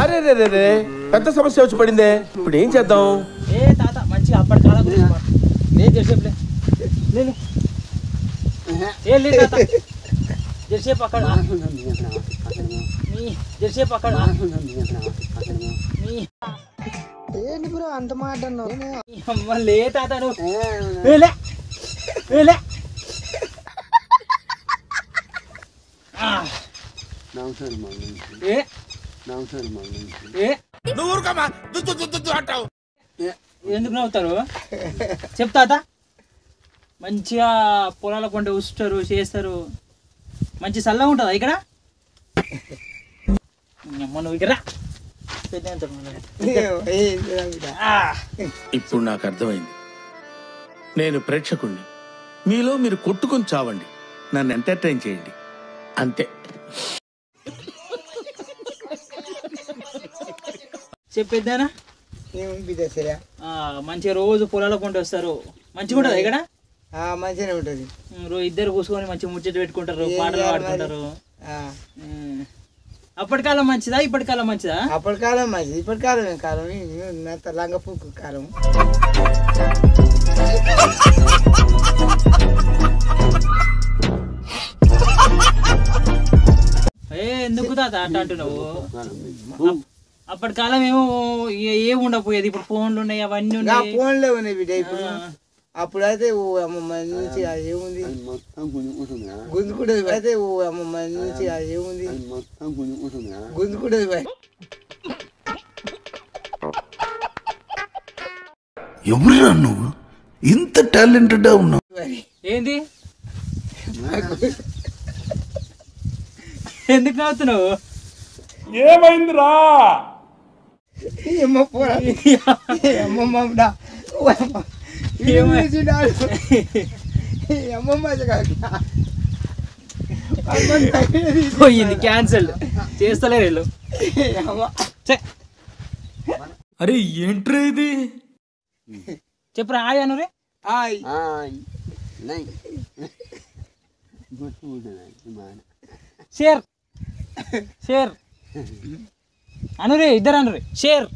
అరే రే రే రే పెద్ద సమస్య వచ్చి పడిందే. ఇప్పుడు ఏం చేద్దాం? ఏ తాత మంచిగా అప్పటి కాలం నేను జరిసేపులే నేను ఏ లేదు తాత జరిసేపు అక్కడ జరిసేపు అక్కడ ఏంటి బ్రో అంత మాట లే తాత నువ్వు ఎందుకు నవ్వుతారు చెప్తాత మంచిగా పొలాల కొంటే ఉస్తారు చేస్తారు మంచి చల్లగా ఉంటుందా ఇక్కడ నువ్వు ఇక్కడ ఇప్పుడు నాకు అర్థమైంది. నేను ప్రేక్షకుణ్ణి, మీలో మీరు కొట్టుకొని చావండి, నన్ను ఎంటర్టైన్ చేయండి అంతే. చెప్పేద్దానా మంచిగా రోజు పొలాల కొంటే వస్తారు మంచిగా ఉంటుందా ఇక్కడ? మంచిగానే ఉంటది. ఇద్దరు కూర్చొని మంచిగా ముచ్చట పెట్టుకుంటారు, పాటలు పాడుకుంటారు. అప్పటి కాలం మంచిదా ఇప్పటి కాలం మంచిదా? అప్పటి కాలం మంచిది, ఇప్పటి కాలం కాలం లంగ పూకు కాలం. ఎందుకు తాత అట్ట అంటున్నావు? అప్పటి కాలం ఏమో ఏమి ఉండకపోయేది, ఇప్పుడు ఫోన్లు ఉన్నాయి అవన్నీ ఉన్నాయి. ఫోన్లే ఉన్నాయి బిడ్డ ఇప్పుడు. అప్పుడైతే ఓ అమ్మ మంచి ఏముంది గుంజుకుంటది, అయితే ఓ అమ్మ మంచి ఏముంది గుంజుకుంటది. ఎవరురా నువ్వు ఇంత టాలెంటెడ్ ఉన్నావు? ఏంది ఎందుకు నవ్వుతున్నావు? ఏమైందిరా? అమ్మ పోరా పోయింది, క్యాన్సల్ చేస్తలేరు వీళ్ళు. అరే ఏంట్రా ఇది? చెప్పురా హాయ్ అను రే. షేర్ షేర్ అనురే, ఇద్దరు అనురే షేర్.